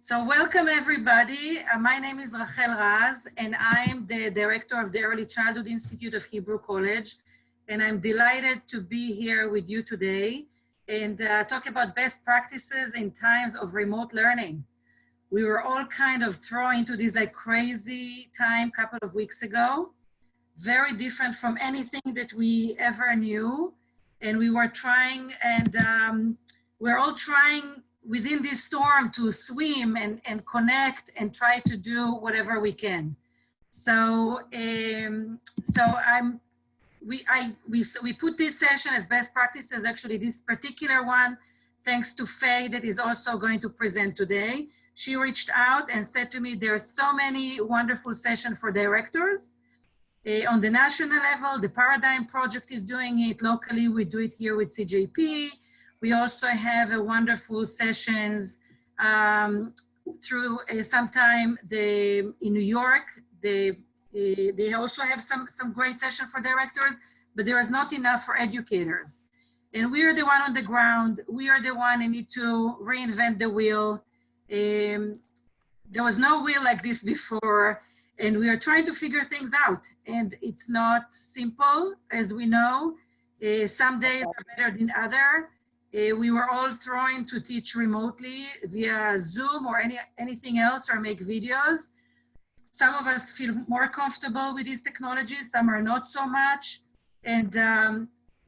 So welcome everybody. My name is Rachel Raz and I'm the director of the Early Childhood Institute of Hebrew College. And I'm delighted to be here with you today and talk about best practices in times of remote learning. We were all kind of thrown into this like crazy time a couple of weeks ago, very different from anything that we ever knew. And we were trying and we're all trying within this storm to swim and connect and try to do whatever we can. So we put this session as best practices, actually this particular one, thanks to Faye that is also going to present today. She reached out and said to me, there are so many wonderful sessions for directors on the national level. The Paradigm Project is doing it locally. We do it here with CJP. We also have a wonderful sessions through sometime in New York. They also have some great session for directors, but there is not enough for educators. And we are the one on the ground. We are the one who need to reinvent the wheel. There was no wheel like this before, and we are trying to figure things out. And it's not simple, as we know. Some days are better than others. We were all thrown to teach remotely via Zoom or anything else or make videos. Some of us feel more comfortable with these technologies, some are not so much. And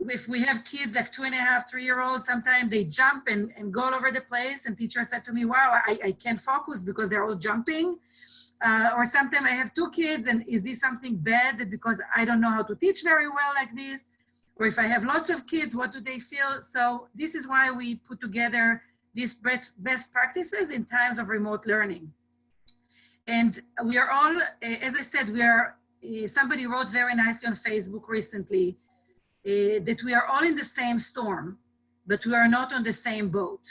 if we have kids like 2.5, 3-year-olds, sometimes they jump and go all over the place. And teacher said to me, wow, I can't focus because they're all jumping. Or sometimes I have 2 kids and is this something bad because I don't know how to teach very well like this? Or if I have lots of kids, what do they feel? So this is why we put together these best practices in times of remote learning. And we are all, as I said, somebody wrote very nicely on Facebook recently that we are all in the same storm, but we are not on the same boat.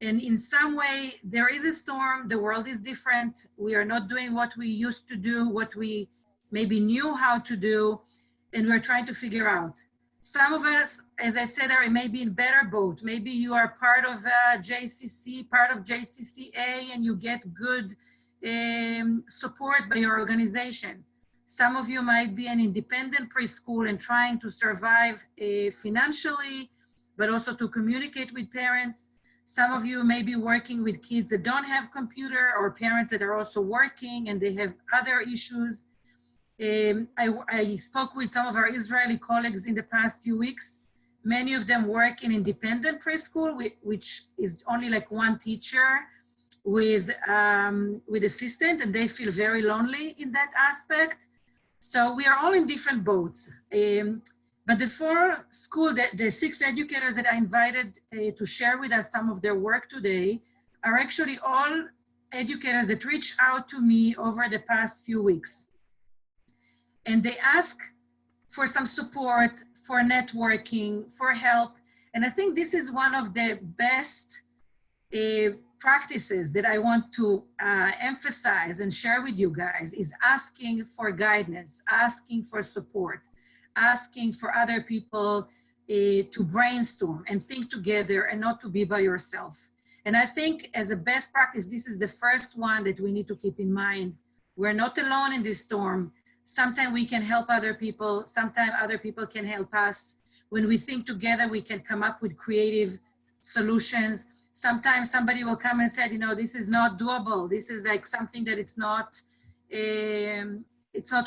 And in some way, there is a storm, the world is different. We are not doing what we used to do, what we maybe knew how to do, and we're trying to figure out. Some of us, as I said, are maybe in better boat. Maybe you are part of JCC, part of JCCA, and you get good support by your organization. Some of you might be an independent preschool and trying to survive financially, but also to communicate with parents. Some of you may be working with kids that don't have computer or parents that are also working and they have other issues. I spoke with some of our Israeli colleagues in the past few weeks. Many of them work in independent preschool, which is only like 1 teacher with assistant, and they feel very lonely in that aspect. So we are all in different boats. But the 6 educators that I invited to share with us some of their work today are actually all educators that reached out to me over the past few weeks. And they ask for some support, for networking, for help. And I think this is one of the best practices that I want to emphasize and share with you guys is asking for guidance, asking for support, asking for other people to brainstorm and think together and not to be by yourself. And I think as a best practice, this is the first one that we need to keep in mind. We're not alone in this storm. Sometimes we can help other people. Sometimes other people can help us. When we think together, we can come up with creative solutions. Sometimes somebody will come and say, you know, this is not doable. This is like something that it's not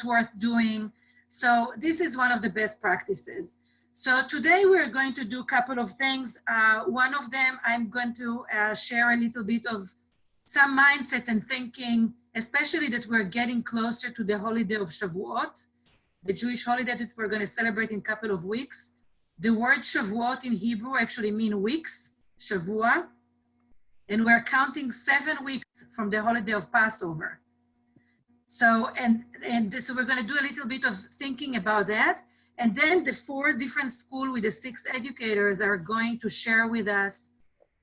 worth doing. So this is one of the best practices. So today we're going to do a couple of things. One of them, I'm going to share a little bit of some mindset and thinking, especially that we're getting closer to the holiday of Shavuot, the Jewish holiday that we're going to celebrate in a couple of weeks. The word Shavuot in Hebrew actually means weeks, Shavua, and we're counting 7 weeks from the holiday of Passover. So, so we're going to do a little bit of thinking about that. And then the 4 different schools with the 6 educators are going to share with us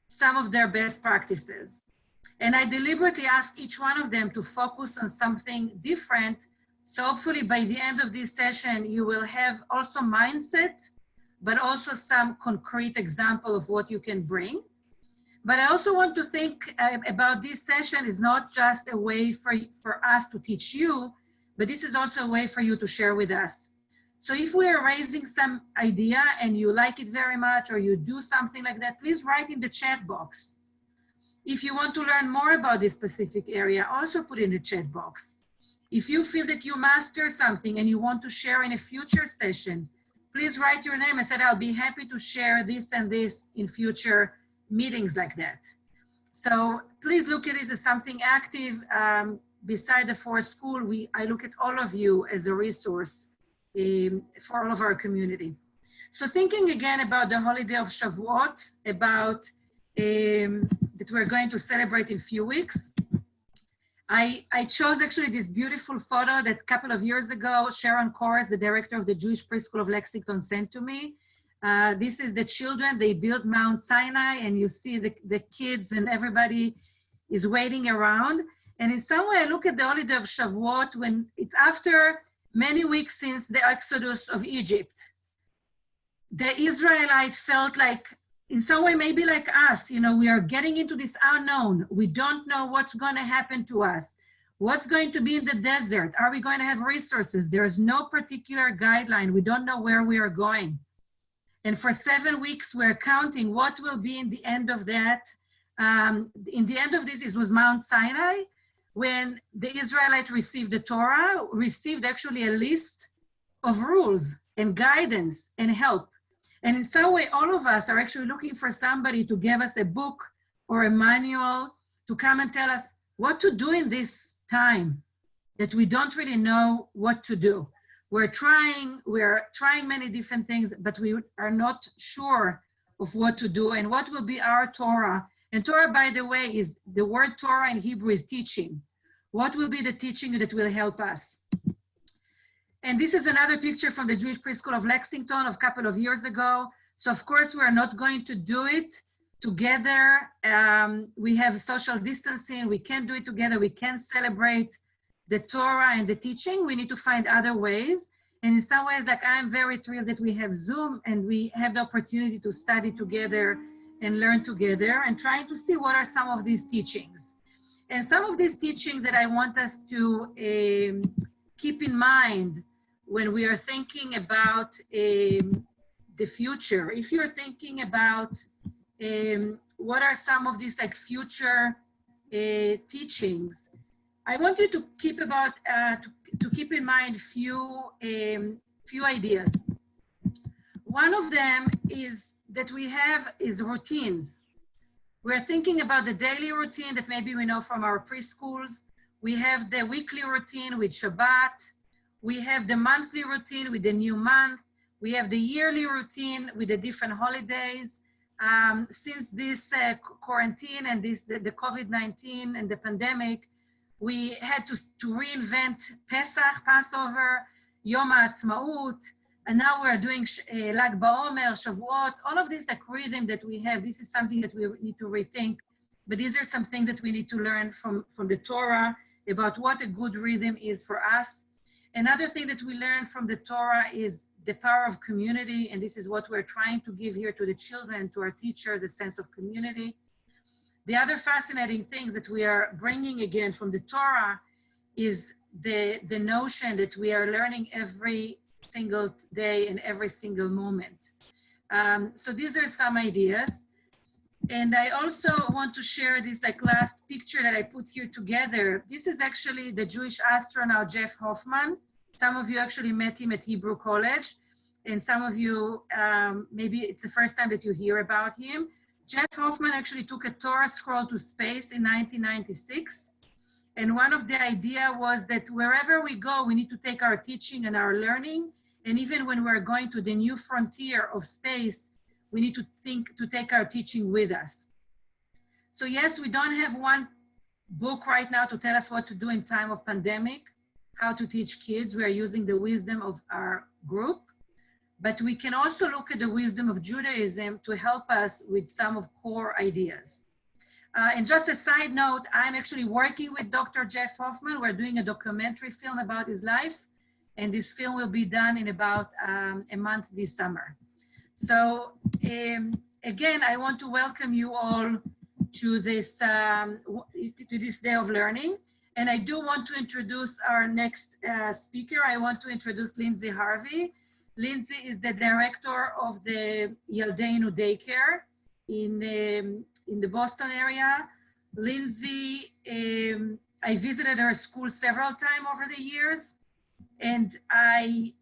some of their best practices. And I deliberately asked each one of them to focus on something different. So hopefully by the end of this session, you will have also mindset, but also some concrete example of what you can bring. But I also want to think about this session is not just a way for us to teach you, but this is also a way for you to share with us. So if we are raising some idea and you like it very much or you do something like that, please write in the chat box. If you want to learn more about this specific area, also put in the chat box. If you feel that you master something and you want to share in a future session, please write your name and say, I'll be happy to share this and this in future meetings like that. So please look at this as something active. Beside the For School, I look at all of you as a resource for all of our community. So thinking again about the holiday of Shavuot, about that we're going to celebrate in a few weeks, I chose actually this beautiful photo that a couple of years ago, Sharon Kors, the director of the Jewish Preschool of Lexington, sent to me. This is the children, they built Mount Sinai, and you see the kids and everybody is waiting around. And in some way, I look at the holiday of Shavuot when it's after many weeks since the exodus of Egypt. The Israelites felt like, in some way, maybe like us, you know, we are getting into this unknown. We don't know what's going to happen to us. What's going to be in the desert? Are we going to have resources? There is no particular guideline. We don't know where we are going. And for 7 weeks, we're counting what will be in the end of that. In the end of this, it was Mount Sinai, when the Israelites received the Torah, received actually a list of rules and guidance and help. And in some way, all of us are actually looking for somebody to give us a book or a manual to come and tell us what to do in this time that we don't really know what to do. We're trying many different things, but we are not sure of what to do and what will be our Torah. And Torah, by the way, is the word Torah in Hebrew is teaching. What will be the teaching that will help us? And this is another picture from the Jewish Preschool of Lexington of a couple of years ago. So of course, we are not going to do it together. We have social distancing. We can't do it together. We can't celebrate the Torah and the teaching. We need to find other ways. And in some ways, like I'm very thrilled that we have Zoom and we have the opportunity to study together and learn together and trying to see what are some of these teachings. And some of these teachings that I want us to keep in mind when we are thinking about the future. If you're thinking about what are some of these like future teachings, I want you to keep about to keep in mind few ideas. One of them is that we have is routines. We're thinking about the daily routine that maybe we know from our preschools. We have the weekly routine with Shabbat. We have the monthly routine with the new month. We have the yearly routine with the different holidays. Since this quarantine and the COVID-19 and the pandemic, we had to reinvent Pesach, Passover, Yom HaAtzmaut, and now we're doing Lag BaOmer, Shavuot, all of this like rhythm that we have. This is something that we need to rethink, but these are some things that we need to learn from the Torah about what a good rhythm is for us. Another thing that we learn from the Torah is the power of community, and this is what we're trying to give here to the children, to our teachers, a sense of community. The other fascinating things that we are bringing again from the Torah is the notion that we are learning every single day and every single moment. So these are some ideas. And I also want to share this like last picture that I put here together. This is actually the Jewish astronaut, Jeff Hoffman. Some of you actually met him at Hebrew College. And some of you, maybe it's the first time that you hear about him. Jeff Hoffman actually took a Torah scroll to space in 1996. And one of the idea was that wherever we go, we need to take our teaching and our learning. And even when we're going to the new frontier of space, we need to think to take our teaching with us. So yes, we don't have one book right now to tell us what to do in time of pandemic, how to teach kids. We are using the wisdom of our group, but we can also look at the wisdom of Judaism to help us with some of core ideas. And just a side note, I'm actually working with Dr. Jeff Hoffman. We're doing a documentary film about his life, and this film will be done in about a month this summer. So again, I want to welcome you all to this day of learning. And I do want to introduce our next speaker. I want to introduce Lindsay Harvey. Lindsay is the director of the Yaldeinu Daycare in the Boston area. Lindsay, I visited her school several times over the years, and I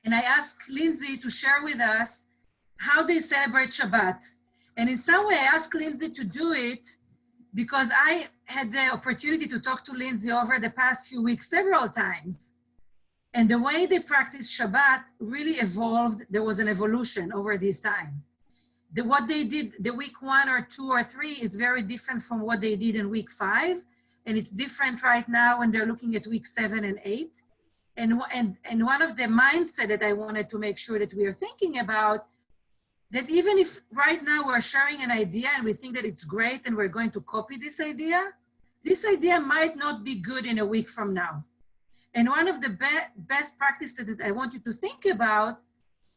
asked Lindsay to share with us how they celebrate Shabbat. And in some way, I asked Lindsay to do it because I had the opportunity to talk to Lindsay over the past few weeks several times. And the way they practice Shabbat really evolved. There was an evolution over this time. What they did the week 1 or 2 or 3 is very different from what they did in week 5. And it's different right now when they're looking at week 7 and 8. And one of the mindset that I wanted to make sure that we are thinking about, that even if right now we're sharing an idea and we think that it's great and we're going to copy this idea might not be good in a week from now. And one of the best practices that I want you to think about,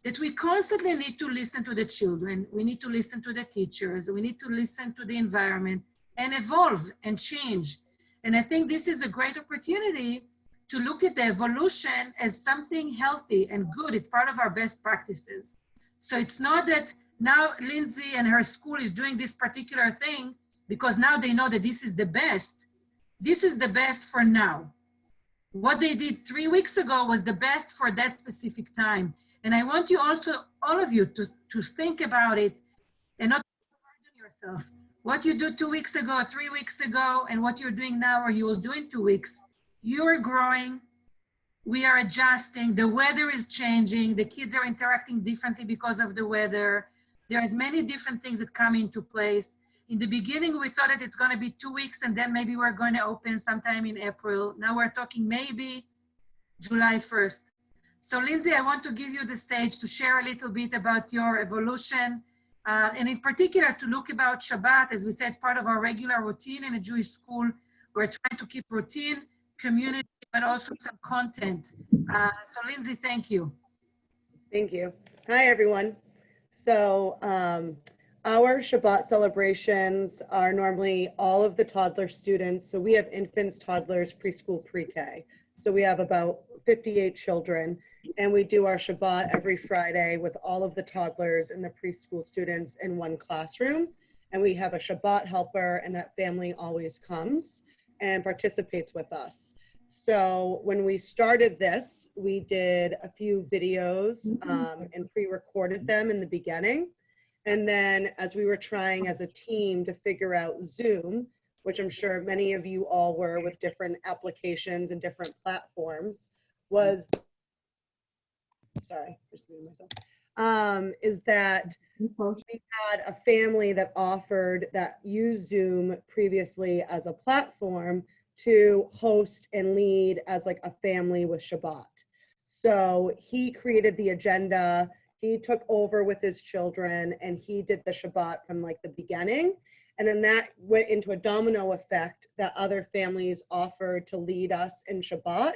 that we constantly need to listen to the children, we need to listen to the teachers, we need to listen to the environment and evolve and change. And I think this is a great opportunity to look at the evolution as something healthy and good. It's part of our best practices. So it's not that now Lindsay and her school is doing this particular thing because now they know that this is the best. This is the best for now. What they did 3 weeks ago was the best for that specific time. And I want you also, all of you, to think about it and not burden yourself. What you do 2 weeks ago, 3 weeks ago, and what you're doing now or you will do in 2 weeks, you are growing. We are adjusting. The weather is changing. The kids are interacting differently because of the weather. There's many different things that come into place. In the beginning, we thought that it's going to be 2 weeks and then maybe we're going to open sometime in April. Now we're talking maybe July 1st. So Lindsay, I want to give you the stage to share a little bit about your evolution and in particular to look about Shabbat. As we said, it's part of our regular routine in a Jewish school. We're trying to keep routine, community, but also some content. So Lindsay, thank you. Thank you. Hi, everyone. So our Shabbat celebrations are normally all of the toddler students. So we have infants, toddlers, preschool, pre-K. So we have about 58 children, and we do our Shabbat every Friday with all of the toddlers and the preschool students in one classroom. And we have a Shabbat helper, and that family always comes and participates with us. So when we started this, we did a few videos and pre-recorded them in the beginning. And then as we were trying as a team to figure out Zoom, which I'm sure many of you all were with different applications and different platforms, was, sorry, just muting myself, is that we had a family that offered that used Zoom previously as a platform to host and lead as like a family with Shabbat. So he created the agenda, he took over with his children, and he did the Shabbat from like the beginning. And then that went into a domino effect that other families offered to lead us in Shabbat,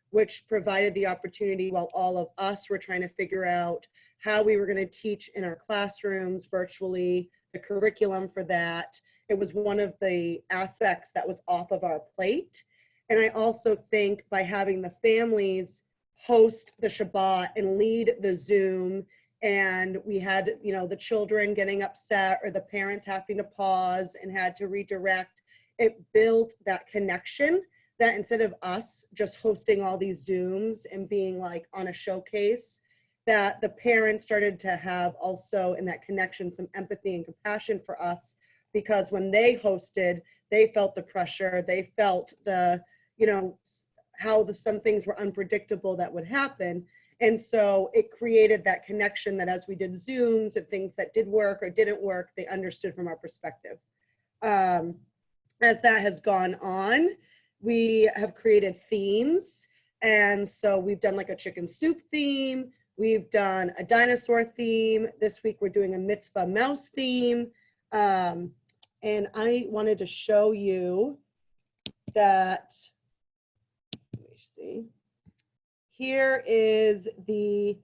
which provided the opportunity while all of us were trying to figure out how we were going to teach in our classrooms virtually, the curriculum for that. It was one of the aspects that was off of our plate. And I also think by having the families host the Shabbat and lead the Zoom, and we had, you know, the children getting upset or the parents having to pause and had to redirect, it built that connection that instead of us just hosting all these Zooms and being like on a showcase, that the parents started to have also in that connection some empathy and compassion for us, because when they hosted, they felt the pressure, they felt the, you know, how some things were unpredictable that would happen. And so it created that connection that as we did Zooms and things that did work or didn't work, they understood from our perspective. As that has gone on, we have created themes. And so we've done like a chicken soup theme. We've done a dinosaur theme. This week we're doing a mitzvah mouse theme. And I wanted to show you that, let me see. Here is the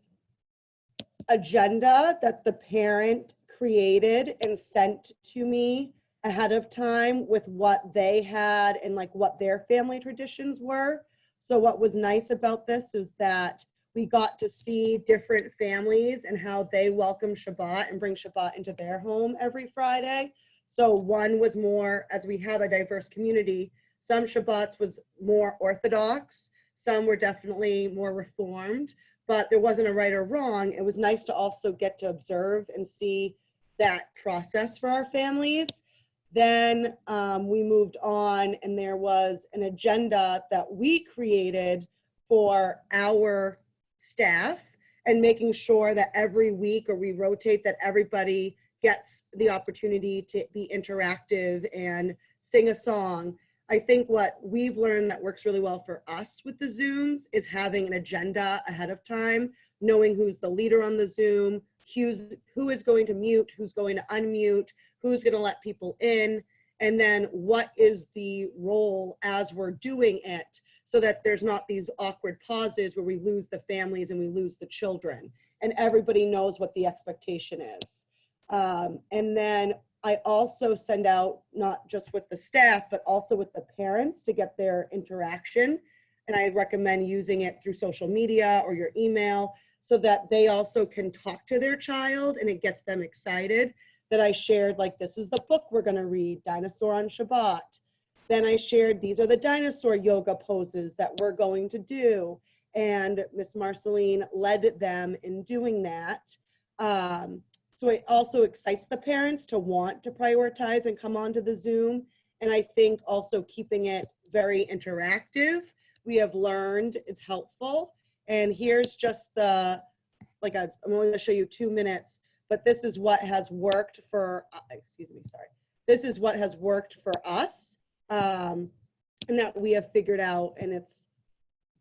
agenda that the parent created and sent to me ahead of time with what they had and like what their family traditions were. So what was nice about this is that we got to see different families and how they welcome Shabbat and bring Shabbat into their home every Friday. So one was more, as we have a diverse community, some Shabbats was more Orthodox, some were definitely more Reformed, but there wasn't a right or wrong. It was nice to also get to observe and see that process for our families. Then we moved on, and there was an agenda that we created for our staff and making sure that every week, or we rotate, that everybody gets the opportunity to be interactive and sing a song. I think what we've learned that works really well for us with the Zooms is having an agenda ahead of time, knowing who's the leader on the Zoom, who is going to mute, who's going to unmute, who's going to let people in, and then what is the role as we're doing it, so that there's not these awkward pauses where we lose the families and we lose the children, and everybody knows what the expectation is. And then I also send out, not just with the staff, but also with the parents to get their interaction. And I recommend using it through social media or your email so that they also can talk to their child and it gets them excited. That I shared, like, this is the book we're going to read, Dinosaur on Shabbat. Then I shared, these are the dinosaur yoga poses that we're going to do. And Miss Marceline led them in doing that. So it also excites the parents to want to prioritize and come onto the Zoom. And I think also keeping it very interactive, we have learned it's helpful. And here's just the, like, I'm only gonna show you 2 minutes, but this is what has worked for, this is what has worked for us, and that we have figured out, and it's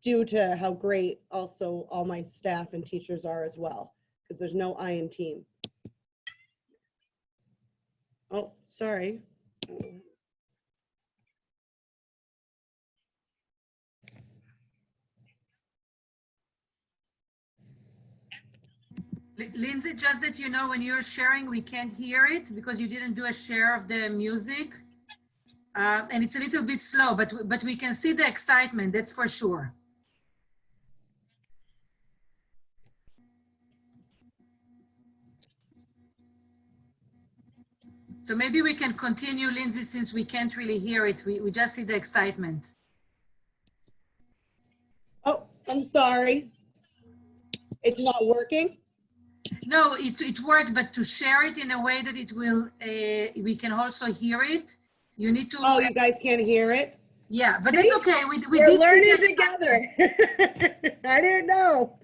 due to how great also all my staff and teachers are as well, because there's no I in team. Oh, sorry. Lindsay, just that you know, when you're sharing, we can't hear it because you didn't do a share of the music. And it's a little bit slow, but we can see the excitement, that's for sure. So maybe we can continue, Lindsay, since we can't really hear it. We just see the excitement. Oh, I'm sorry. It's not working? No, it worked, but to share it in a way that it will, we can also hear it, you need to. Oh, you guys can't hear it? Yeah, but See? that's okay. We're did learning together. I didn't know.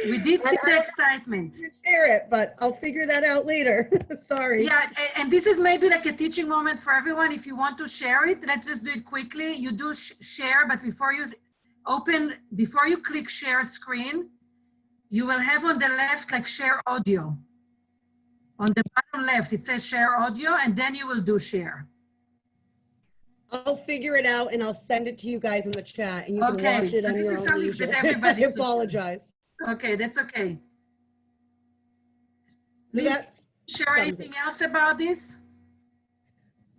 We did see the excitement. Share it, but I'll figure that out later. Sorry. Yeah, and this is maybe like a teaching moment for everyone. If you want to share it, let's just do it quickly. You do share, but before you click share screen, you will have on the left like share audio. On the bottom left, it says share audio, and then you will do share. I'll figure it out and I'll send it to you guys in the chat, and you can watch it on your own leisure. That everybody I apologize. Okay, that's okay. So share anything else about this?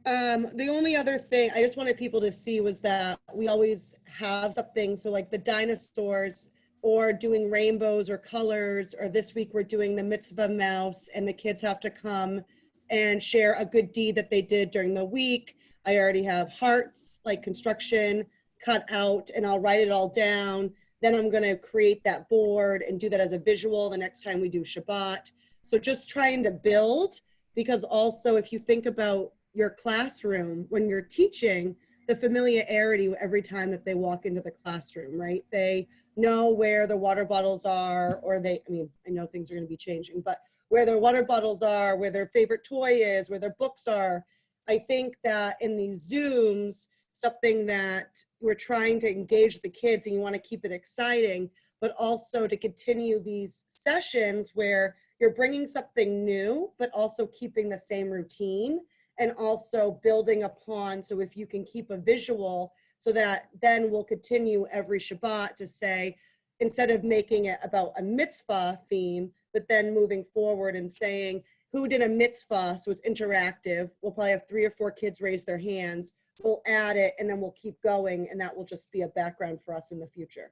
The only other thing I just wanted people to see was that we always have something. So like the dinosaurs, or doing rainbows or colors, or this week we're doing the mitzvah mouse, and the kids have to come and share a good deed that they did during the week. I already have hearts, like construction, cut out, and I'll write it all down. Then I'm going to create that board and do that as a visual the next time we do Shabbat. So just trying to build, because also if you think about your classroom, when you're teaching, the familiarity every time that they walk into the classroom, right? They know where the water bottles are, or I know things are going to be changing, but where their water bottles are, where their favorite toy is, where their books are. I think that in these Zooms, something that we're trying to engage the kids, and you want to keep it exciting, but also to continue these sessions where you're bringing something new, but also keeping the same routine, and also building upon. So if you can keep a visual, so that then we'll continue every Shabbat to say, instead of making it about a mitzvah theme, but then moving forward and saying, who did a mitzvah, so it's interactive. We'll probably have 3 or 4 kids raise their hands. We'll add it, and then we'll keep going, and that will just be a background for us in the future.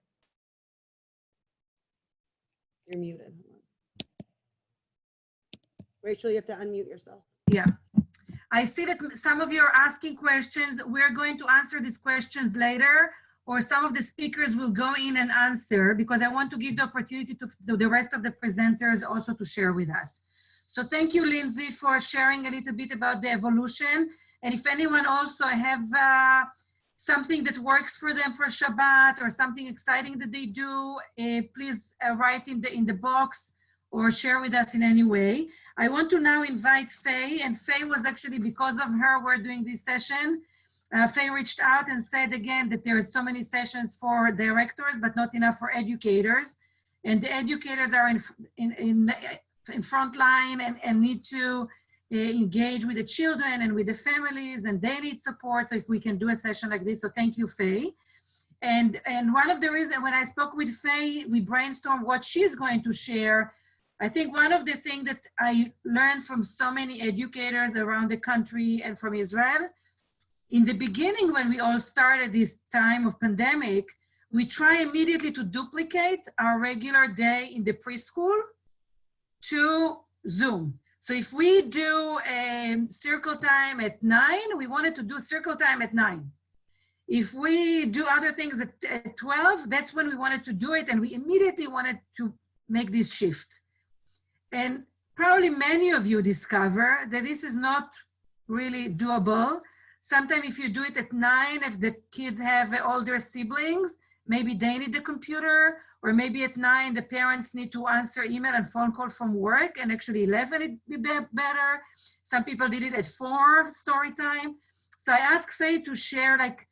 You're muted. Rachel, you have to unmute yourself. Yeah. I see that some of you are asking questions. We're going to answer these questions later, or some of the speakers will go in and answer, because I want to give the opportunity to the rest of the presenters also to share with us. So thank you, Lindsay, for sharing a little bit about the evolution. And if anyone also have something that works for them for Shabbat, or something exciting that they do, please write in the box or share with us in any way. I want to now invite Faye, and Faye was actually, because of her, we're doing this session. Faye reached out and said again that there are so many sessions for directors, but not enough for educators. And the educators are in front line and need to engage with the children and with the families, and they need support. So if we can do a session like this, so thank you, Faye. And one of the reasons, when I spoke with Faye, we brainstormed what she's going to share. I think one of the things that I learned from so many educators around the country and from Israel, in the beginning, when we all started this time of pandemic, we try immediately to duplicate our regular day in the preschool to Zoom. So if we do circle time at 9, we wanted to do circle time at 9. If we do other things at 12, that's when we wanted to do it, and we immediately wanted to make this shift. And probably many of you discover that this is not really doable. Sometimes if you do it at 9, if the kids have older siblings, maybe they need the computer, or maybe at 9, the parents need to answer email and phone call from work, and actually 11 it'd be better. Some people did it at 4, story time. So I asked Faye to share like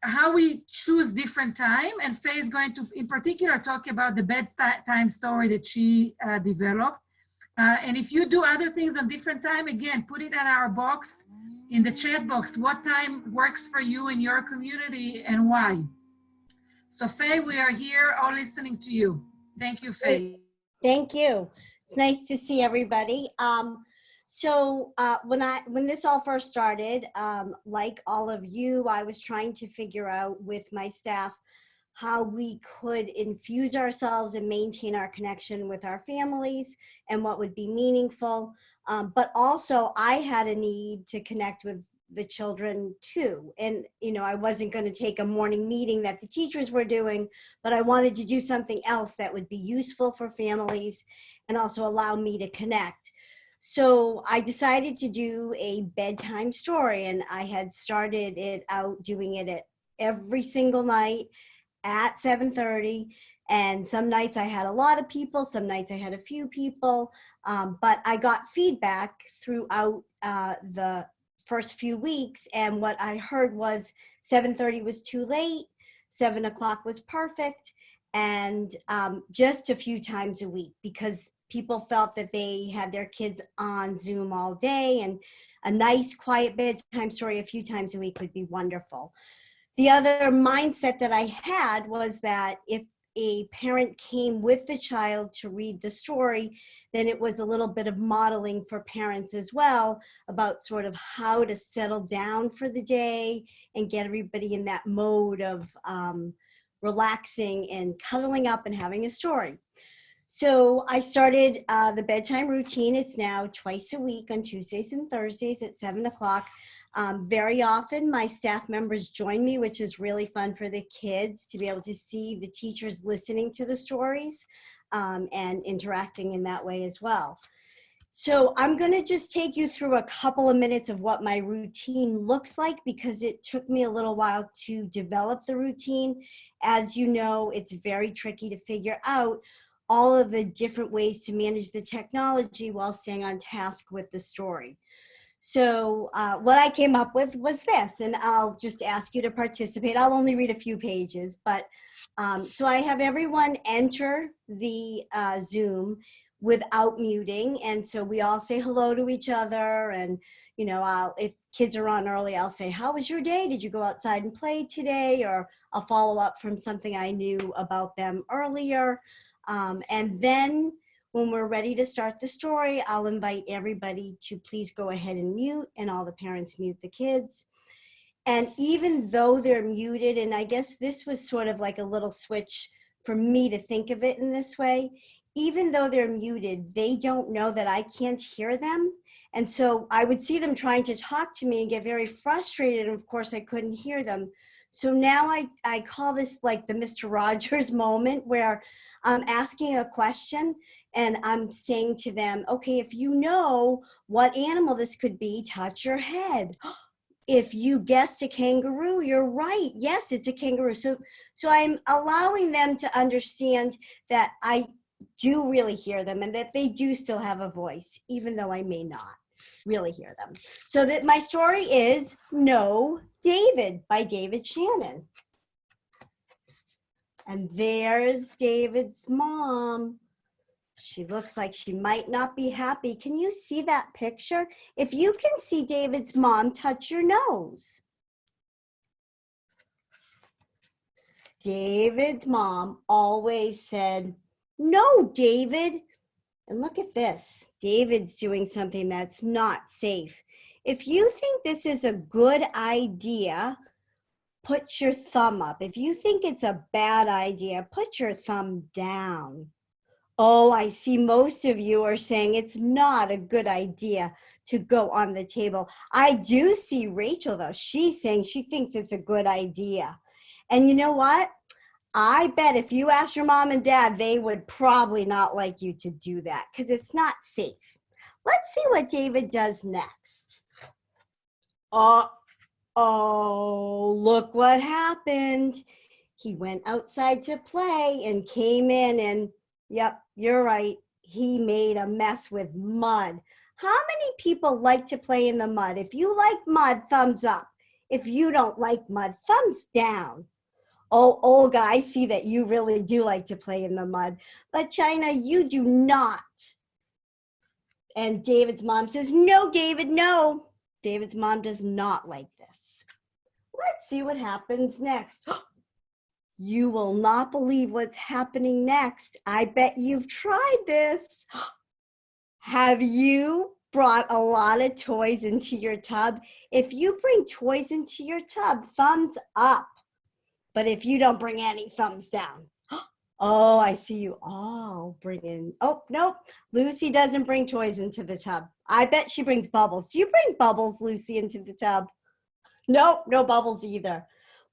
how we choose different time, and Faye is going to, in particular, talk about the bedtime story that she developed. And if you do other things on different time, again, put it in our box, in the chat box, what time works for you in your community and why. So Faye, we are here all listening to you. Thank you, Faye. Thank you. It's nice to see everybody. So when this all first started, like all of you, I was trying to figure out with my staff how we could infuse ourselves and maintain our connection with our families and what would be meaningful. But also I had a need to connect with the children too. And, you know, I wasn't going to take a morning meeting that the teachers were doing, but I wanted to do something else that would be useful for families and also allow me to connect. So I decided to do a bedtime story, and I had started it out doing it at every single night at 7:30. And some nights I had a lot of people, some nights I had a few people, but I got feedback throughout the first few weeks, and what I heard was 7:30 was too late, 7 o'clock was perfect, and just a few times a week, because people felt that they had their kids on Zoom all day, and a nice quiet bedtime story a few times a week would be wonderful. The other mindset that I had was that if a parent came with the child to read the story, then it was a little bit of modeling for parents as well about sort of how to settle down for the day and get everybody in that mode of relaxing and cuddling up and having a story. So I started the bedtime routine. It's now twice a week on Tuesdays and Thursdays at 7 o'clock. Very often my staff members join me, which is really fun for the kids to be able to see the teachers listening to the stories and interacting in that way as well. So I'm going to just take you through a couple of minutes of what my routine looks like, because it took me a little while to develop the routine. As you know, it's very tricky to figure out all of the different ways to manage the technology while staying on task with the story. So what I came up with was this, and I'll just ask you to participate. I'll only read a few pages, but so I have everyone enter the Zoom without muting, and so we all say hello to each other, and you know, if kids are on early, I'll say, how was your day? Did you go outside and play today? Or I'll follow up from something I knew about them earlier. And then When we're ready to start the story, I'll invite everybody to please go ahead and mute, and all the parents mute the kids. And even though they're muted, and I guess this was sort of like a little switch for me to think of it in this way, even though they're muted, they don't know that I can't hear them. And so I would see them trying to talk to me and get very frustrated. And of course, I couldn't hear them. So now I call this like the Mr. Rogers moment, where I'm asking a question and I'm saying to them, okay, if you know what animal this could be, touch your head. If you guessed a kangaroo, you're right. Yes, it's a kangaroo. So I'm allowing them to understand that I do really hear them and that they do still have a voice, even though I may not really hear them. So that my story is No, David by David Shannon. And there's David's mom. She looks like she might not be happy. Can you see that picture? If you can see David's mom, touch your nose. David's mom always said, no, David. And look at this. David's doing something that's not safe. If you think this is a good idea, put your thumb up. If you think it's a bad idea, put your thumb down. Oh, I see most of you are saying it's not a good idea to go on the table. I do see Rachel, though. She's saying she thinks it's a good idea. And you know what? I bet if you asked your mom and dad, they would probably not like you to do that because it's not safe. Let's see what David does next. Oh, look what happened. He went outside to play and came in and, yep, you're right. He made a mess with mud. How many people like to play in the mud? If you like mud, thumbs up. If you don't like mud, thumbs down. Oh, Olga, I see that you really do like to play in the mud. But China, you do not. And David's mom says, no, David, no. David's mom does not like this. Let's see what happens next. You will not believe what's happening next. I bet you've tried this. Have you brought a lot of toys into your tub? If you bring toys into your tub, thumbs up. But if you don't bring any, thumbs down. Oh, I see you all bring in. Oh, nope. Lucy doesn't bring toys into the tub. I bet she brings bubbles. Do you bring bubbles, Lucy, into the tub? Nope, no bubbles either.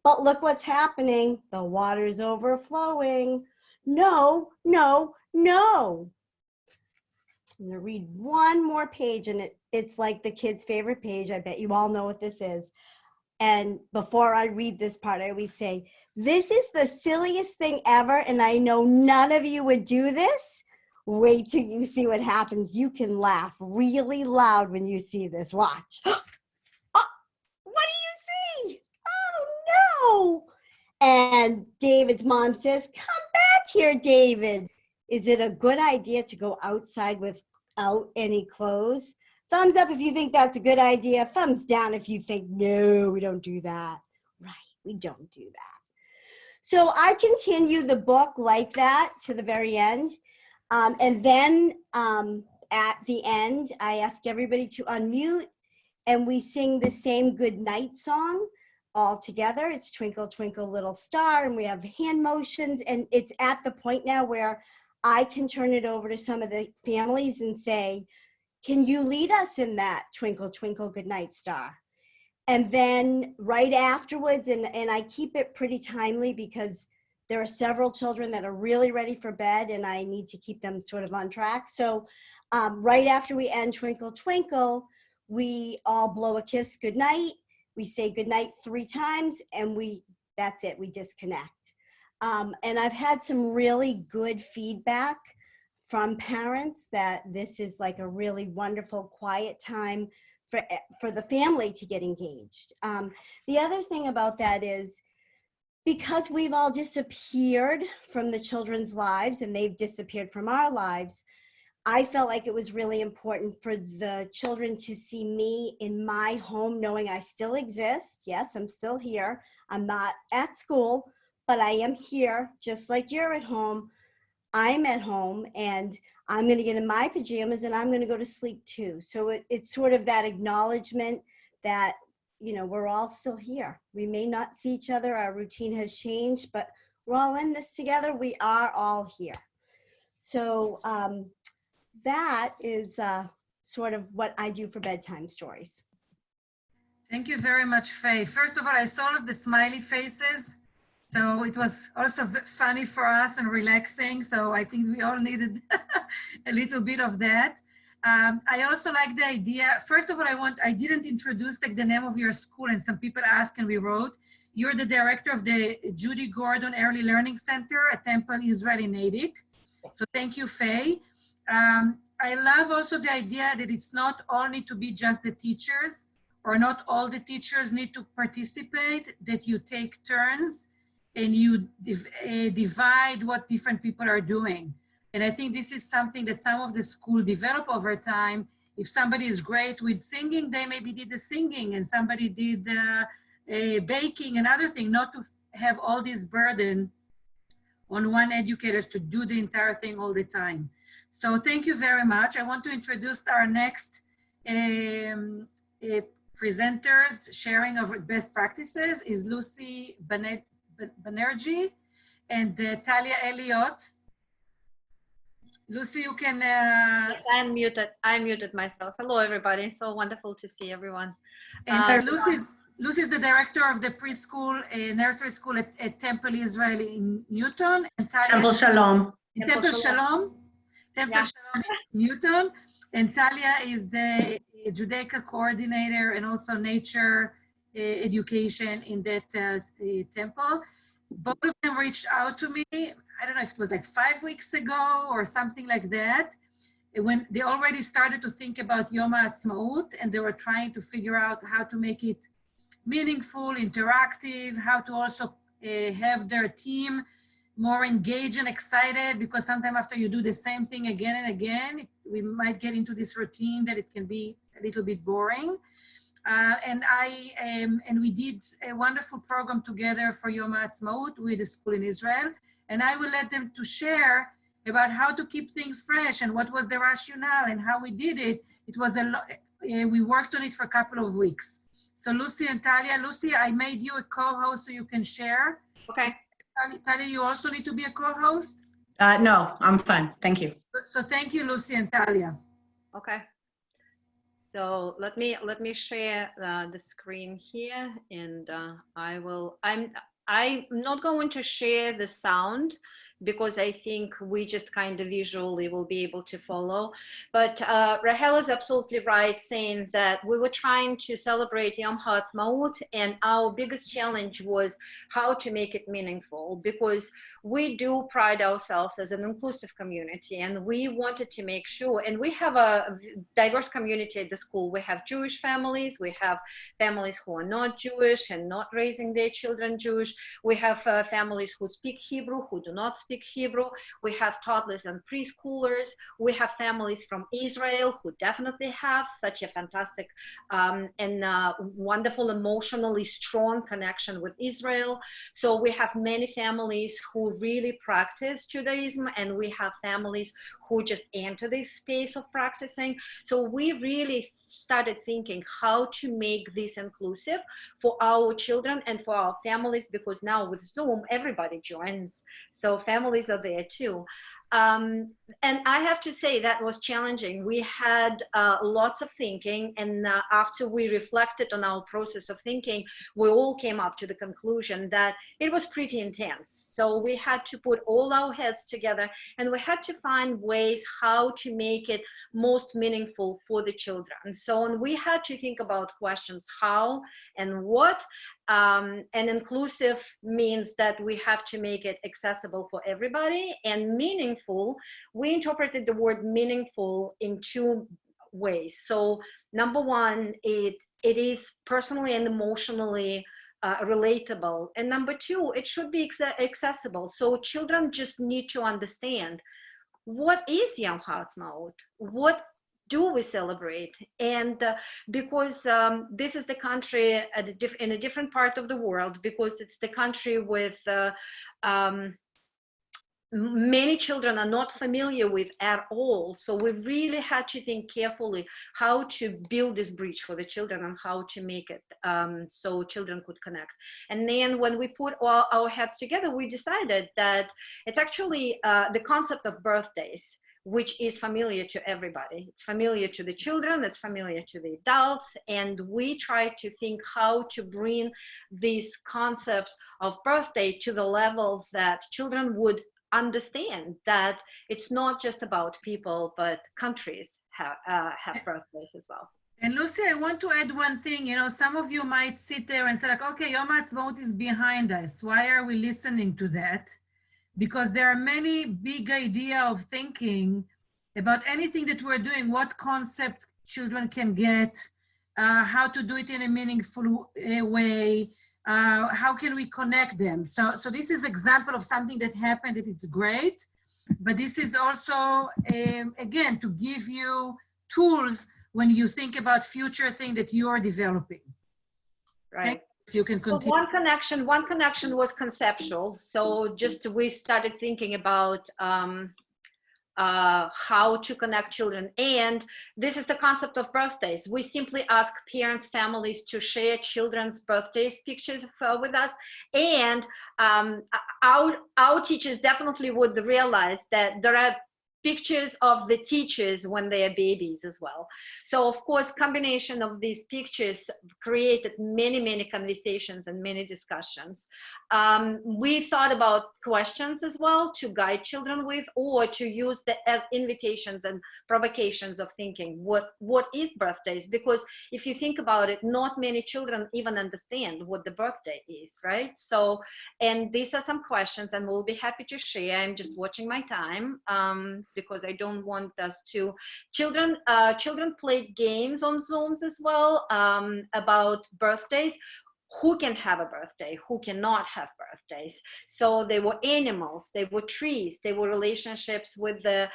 But look what's happening. The water's overflowing. No, no, no. I'm going to read one more page, and it's like the kids' favorite page. I bet you all know what this is. And before I read this part, I always say, this is the silliest thing ever, and I know none of you would do this. Wait till you see what happens. You can laugh really loud when you see this. Watch. Oh, what do you see? Oh, no. And David's mom says, come back here, David. Is it a good idea to go outside without any clothes? Thumbs up if you think that's a good idea. Thumbs down if you think, no, we don't do that. Right, we don't do that. So I continue the book like that to the very end. And then at the end, I ask everybody to unmute and we sing the same good night song all together. It's Twinkle, Twinkle, Little Star, and we have hand motions. And it's at the point now where I can turn it over to some of the families and say, can you lead us in that Twinkle, Twinkle, Good Night Star? And then right afterwards, and I keep it pretty timely because there are several children that are really ready for bed and I need to keep them sort of on track. So right after we end Twinkle, Twinkle, we all blow a kiss goodnight. We say goodnight 3 times and that's it, we disconnect. And I've had some really good feedback from parents that this is like a really wonderful quiet time for the family to get engaged. The other thing about that is because we've all disappeared from the children's lives and they've disappeared from our lives, I felt like it was really important for the children to see me in my home knowing I still exist. Yes, I'm still here. I'm not at school, but I am here just like you're at home. I'm at home and I'm going to get in my pajamas and I'm going to go to sleep too. So it's sort of that acknowledgement that, you know, we're all still here. We may not see each other. Our routine has changed, but we're all in this together. We are all here. So that is sort of what I do for bedtime stories. Thank you very much, Faye. First of all, I saw all of the smiley faces. So it was also funny for us and relaxing. So I think we all needed a little bit of that. I also like the idea. First of all, I didn't introduce like the name of your school, and some people asked and we wrote. You're the director of the Judy Gordon Early Learning Center at Temple Israel in Natick. So thank you, Faye. I love also the idea that it's not all need to be just the teachers, or not all the teachers need to participate, that you take turns and you divide what different people are doing. And I think this is something that some of the school develop over time. If somebody is great with singing, they maybe did the singing, and somebody did baking and other thing, not to have all this burden on one educator to do the entire thing all the time. So thank you very much. I want to introduce our next presenters sharing of best practices is Lucy Banerji and Talia Elliott. Lucy, you can... Yes, I'm muted. I muted myself. Hello, everybody. So wonderful to see everyone. And Lucy is the director of the preschool nursery school at Temple Israel in Newton. And Talia, Temple Shalom. Temple Shalom. Temple Shalom in Newton. And Talia is the Judaica coordinator and also nature education in that temple. Both of them reached out to me. I don't know if it was like 5 weeks ago or something like that, when they already started to think about Yom HaAtzmaut, and they were trying to figure out how to make it meaningful, interactive, how to also have their team more engaged and excited, because sometimes after you do the same thing again and again, we might get into this routine that it can be a little bit boring. And we did a wonderful program together for Yom HaAtzmaut with the school in Israel. And I will let them to share about how to keep things fresh and what was the rationale and how we did it. It was a lot, we worked on it for a couple of weeks. So Lucy and Talia, Lucy, I made you a co-host so you can share. Okay. Talia, you also need to be a co-host? No, I'm fine. Thank you. So thank you, Lucy and Talia. Okay. So let me share the screen here, and I'm not going to share the sound because I think we just kind of visually will be able to follow. But Rahel is absolutely right, saying that we were trying to celebrate Yom HaAtzmaut, and our biggest challenge was how to make it meaningful, because we do pride ourselves as an inclusive community, and we wanted to make sure, and we have a diverse community at the school. We have Jewish families, we have families who are not Jewish and not raising their children Jewish. We have families who speak Hebrew, who do not speak Hebrew. We have toddlers and preschoolers. We have families from Israel who definitely have such a fantastic and wonderful, emotionally strong connection with Israel. So we have many families who really practice Judaism, and we have families who just enter this space of practicing. So we really started thinking how to make this inclusive for our children and for our families, because now with Zoom, everybody joins. So families are there too. And I have to say that was challenging. We had lots of thinking, and after we reflected on our process of thinking, we all came up to the conclusion that it was pretty intense. So we had to put all our heads together, and we had to find ways how to make it most meaningful for the children. So we had to think about questions how and what. And inclusive means that we have to make it accessible for everybody, and meaningful, we interpreted the word meaningful in two ways. So number one, it is personally and emotionally relatable, and number two, it should be accessible. So children just need to understand, what is Yom HaAtzmaut? What do we celebrate? And because this is the country in a different part of the world, because it's the country with many children are not familiar with at all. So we really had to think carefully how to build this bridge for the children and how to make it so children could connect. And then when we put all our heads together, we decided that it's actually the concept of birthdays, which is familiar to everybody. It's familiar to the children, it's familiar to the adults, and we try to think how to bring this concept of birthday to the level that children would understand that it's not just about people, but countries have birthdays as well. And Lucy, I want to add one thing. You know, some of you might sit there and say like, okay, Yom HaAtzmaut is behind us. Why are we listening to that? Because there are many big idea of thinking about anything that we're doing, what concept children can get, how to do it in a meaningful way, how can we connect them? So this is example of something that happened that it's great, but this is also, again, to give you tools when you think about future thing that you are developing. Right. Okay? So you can continue. So one connection was conceptual. So just we started thinking about how to connect children. And this is the concept of birthdays. We simply ask parents, families to share children's birthdays pictures with us. And our teachers definitely would realize that there are pictures of the teachers when they are babies as well. So of course, combination of these pictures created many conversations and many discussions. We thought about questions as well to guide children with, or to use as invitations and provocations of thinking, what is birthdays? Because if you think about it, not many children even understand what the birthday is, right? So, and these are some questions, and we'll be happy to share. I'm just watching my time. Because I don't want us to. Children played games on Zooms as well about birthdays. Who can have a birthday? Who cannot have birthdays? So they were animals, they were trees, they were relationships with the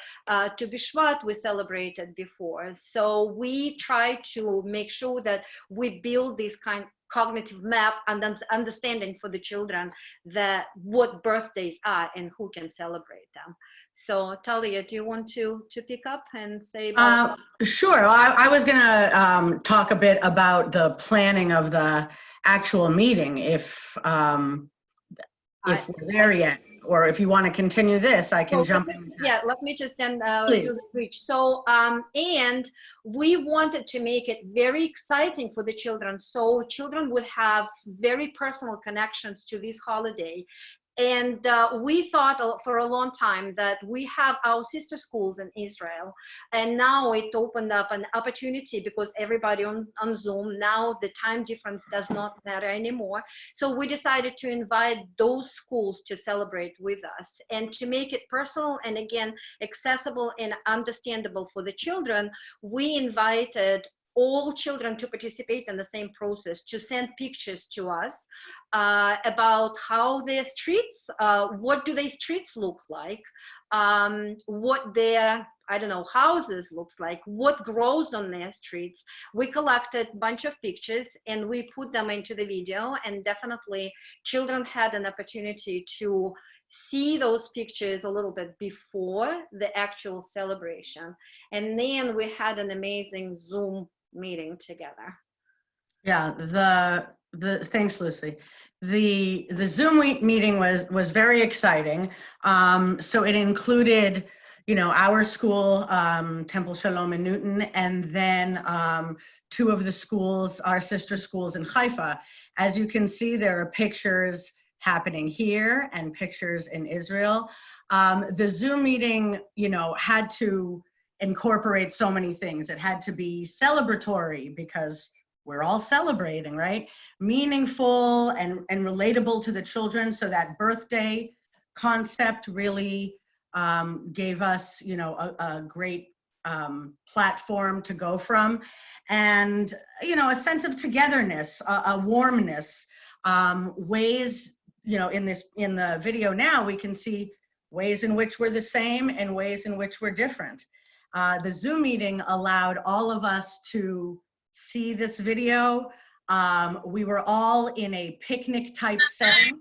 Tu B'Shvat we celebrated before. So we try to make sure that we build this kind of cognitive map and understanding for the children that what birthdays are and who can celebrate them. So Talia, do you want to pick up and say about? Sure. I was going to talk a bit about the planning of the actual meeting, if we're there yet, or if you want to continue this, I can jump in. Yeah, let me just then do the bridge. So, and we wanted to make it very exciting for the children, so children would have very personal connections to this holiday. And we thought for a long time that we have our sister schools in Israel, and now it opened up an opportunity because everybody on Zoom, now the time difference does not matter anymore. So we decided to invite those schools to celebrate with us and to make it personal and again, accessible and understandable for the children. We invited all children to participate in the same process, to send pictures to us about how their streets, what do their streets look like, what their, I don't know, houses looks like, what grows on their streets. We collected a bunch of pictures and we put them into the video, and definitely children had an opportunity to see those pictures a little bit before the actual celebration. And then we had an amazing Zoom meeting together. Yeah, the thanks, Lucy. The Zoom meeting was very exciting. So it included, you know, our school, Temple Shalom in Newton, and then two of the schools, our sister schools in Haifa. As you can see, there are pictures happening here and pictures in Israel. The Zoom meeting, you know, had to incorporate so many things. It had to be celebratory because we're all celebrating, right? Meaningful and relatable to the children. So that birthday concept really gave us, you know, a great platform to go from, and, you know, a sense of togetherness, a warmness, ways, you know, in the video now, we can see ways in which we're the same and ways in which we're different. The Zoom meeting allowed all of us to see this video. We were all in a picnic type setting.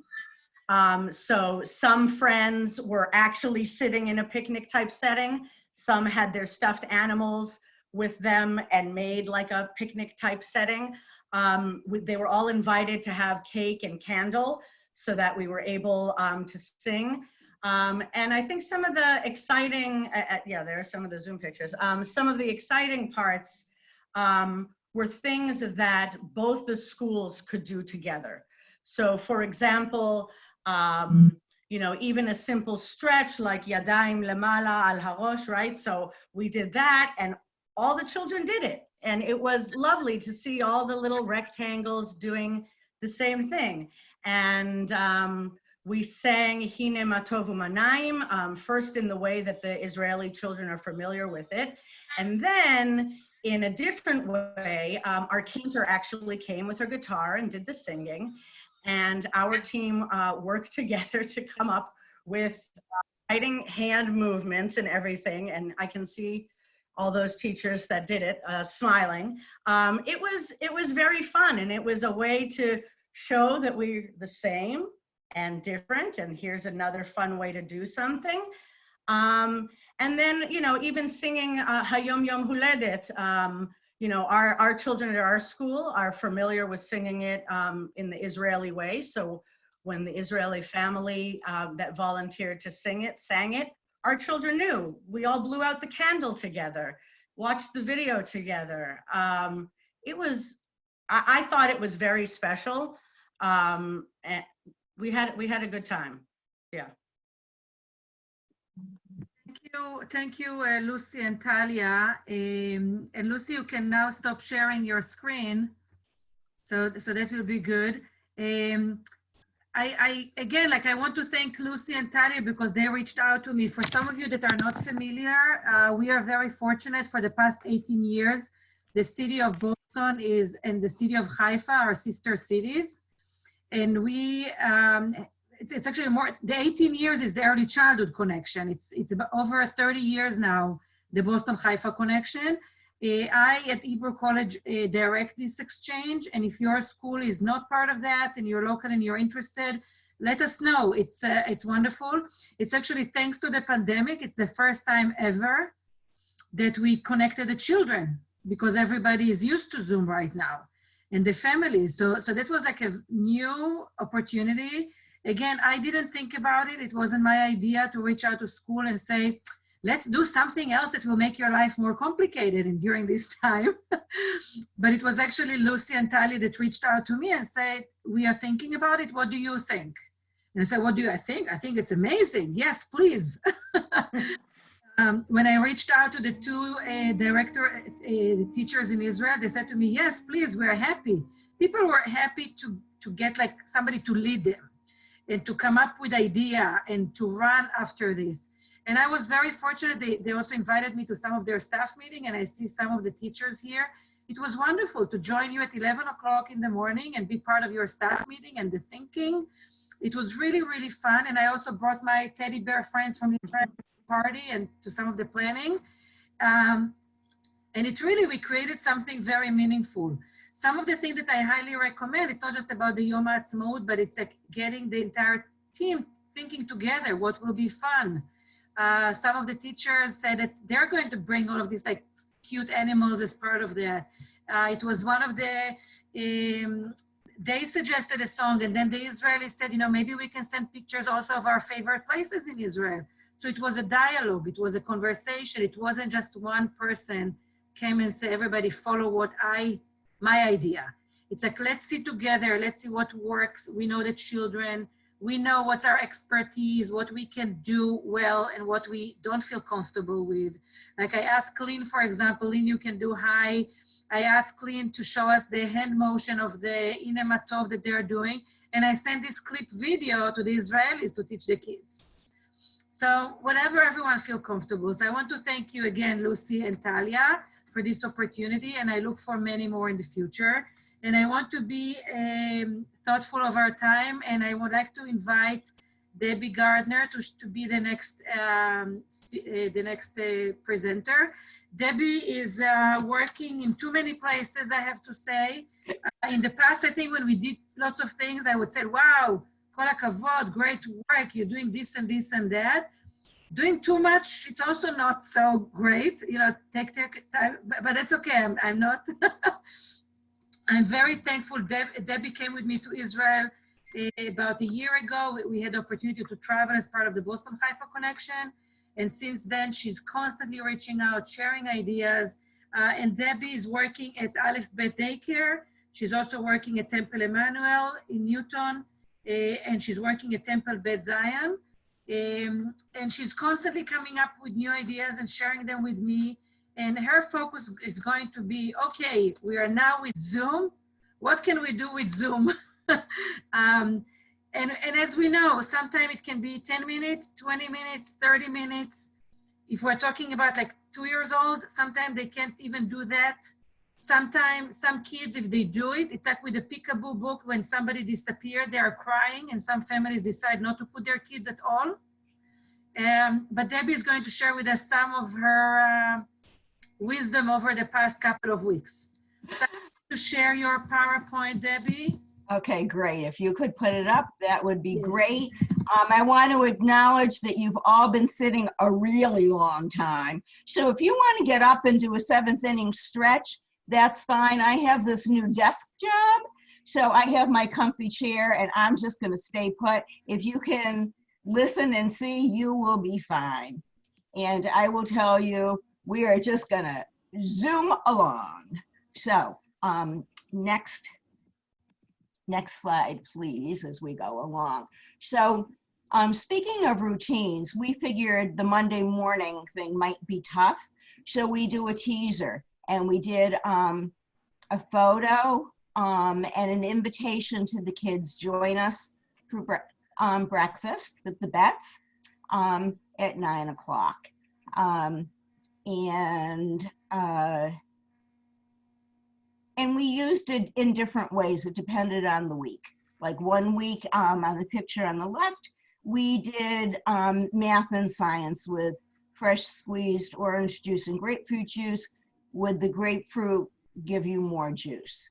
So some friends were actually sitting in a picnic type setting. Some had their stuffed animals with them and made like a picnic type setting. They were all invited to have cake and candle so that we were able to sing. And I think some of the exciting, yeah, there are some of the Zoom pictures. Some of the exciting parts were things that both the schools could do together. So for example, you know, even a simple stretch like Yadayim Lemala al Harosh, right? So we did that and all the children did it. And it was lovely to see all the little rectangles doing the same thing. And we sang Hine Matovu Manaim, first in the way that the Israeli children are familiar with it. And then in a different way, our cantor actually came with her guitar and did the singing. And our team worked together to come up with writing hand movements and everything. And I can see all those teachers that did it smiling. It was very fun, and it was a way to show that we're the same and different. And here's another fun way to do something. And then, you know, even singing Hayom Yom Huledet. You know, our children at our school are familiar with singing it in the Israeli way. So when the Israeli family that volunteered to sing it, sang it, our children knew. We all blew out the candle together, watched the video together. It was, I thought it was very special. And we had a good time, yeah. Thank you, Lucy and Talia. And Lucy, you can now stop sharing your screen. So that will be good. Again, like I want to thank Lucy and Talia because they reached out to me. For some of you that are not familiar, we are very fortunate. For the past 18 years, the city of Boston and the city of Haifa are sister cities. And we, it's actually more, the 18 years is the early childhood connection. It's about over 30 years now, the Boston-Haifa connection. I at Hebrew College direct this exchange, and if your school is not part of that and you're local and you're interested, let us know. It's wonderful. It's actually thanks to the pandemic, it's the first time ever that we connected the children because everybody is used to Zoom right now and the families. So that was like a new opportunity. Again, I didn't think about it. It wasn't my idea to reach out to school and say, let's do something else that will make your life more complicated and during this time. But it was actually Lucy and Talia that reached out to me and said, we are thinking about it. What do you think? And I said, what do I think? I think it's amazing. Yes, please. When I reached out to the two teachers in Israel, they said to me, yes, please, we're happy. People were happy to get like somebody to lead them and to come up with idea and to run after this. And I was very fortunate. They also invited me to some of their staff meeting, and I see some of the teachers here. It was wonderful to join you at 11 o'clock in the morning and be part of your staff meeting and the thinking. It was really, really fun. And I also brought my teddy bear friends from the party and to some of the planning. And it really, we created something very meaningful. Some of the things that I highly recommend, it's not just about the Yom HaAtzmaut, but it's like getting the entire team thinking together, what will be fun. Some of the teachers said that they're going to bring all of these like cute animals as part of that. It was one of the, they suggested a song, and then the Israelis said, you know, maybe we can send pictures also of our favorite places in Israel. So it was a dialogue, it was a conversation. It wasn't just one person came and say, everybody follow my idea. It's like, let's sit together, let's see what works. We know the children, we know what's our expertise, what we can do well and what we don't feel comfortable with. Like I asked Lynn, for example, Lynn, you can do high. I asked Lynn to show us the hand motion of the Ine Matov that they're doing. And I sent this clip video to the Israelis to teach the kids. So whatever everyone feel comfortable. So I want to thank you again, Lucy and Talia, for this opportunity. And I look for many more in the future. And I want to be thoughtful of our time, and I would like to invite Debbie Gardner to be the next presenter. Debbie is working in too many places, I have to say. In the past, I think when we did lots of things, I would say, wow, kol hakavod, great work, you're doing this and this and that. Doing too much, it's also not so great, you know, take time, but that's okay, I'm not. I'm very thankful. Debbie came with me to Israel about a year ago. We had the opportunity to travel as part of the Boston Haifa Connection. And since then, she's constantly reaching out, sharing ideas. And Debbie is working at Aleph Bet Daycare. She's also working at Temple Emmanuel in Newton. And she's working at Temple Bet Zion. And she's constantly coming up with new ideas and sharing them with me. And her focus is going to be, okay, we are now with Zoom. What can we do with Zoom? And as we know, sometimes it can be 10 minutes, 20 minutes, 30 minutes. If we're talking about like 2 years old, sometimes they can't even do that. Sometimes some kids, if they do it, it's like with the peekaboo book, when somebody disappeared, they are crying, and some families decide not to put their kids at all. But Debbie is going to share with us some of her wisdom over the past couple of weeks. So to share your PowerPoint, Debbie. Okay, great. If you could put it up, that would be great. I want to acknowledge that you've all been sitting a really long time. So if you want to get up and do a 7th inning stretch, that's fine. I have this new desk job, so I have my comfy chair and I'm just going to stay put. If you can listen and see, you will be fine. And I will tell you, we are just going to zoom along. So next slide, please, as we go along. So speaking of routines, we figured the Monday morning thing might be tough. So we do a teaser, and we did a photo and an invitation to the kids, join us for breakfast with the Bets at 9 o'clock. And we used it in different ways. It depended on the week. Like one week on the picture on the left, we did math and science with fresh squeezed orange juice and grapefruit juice. Would the grapefruit give you more juice?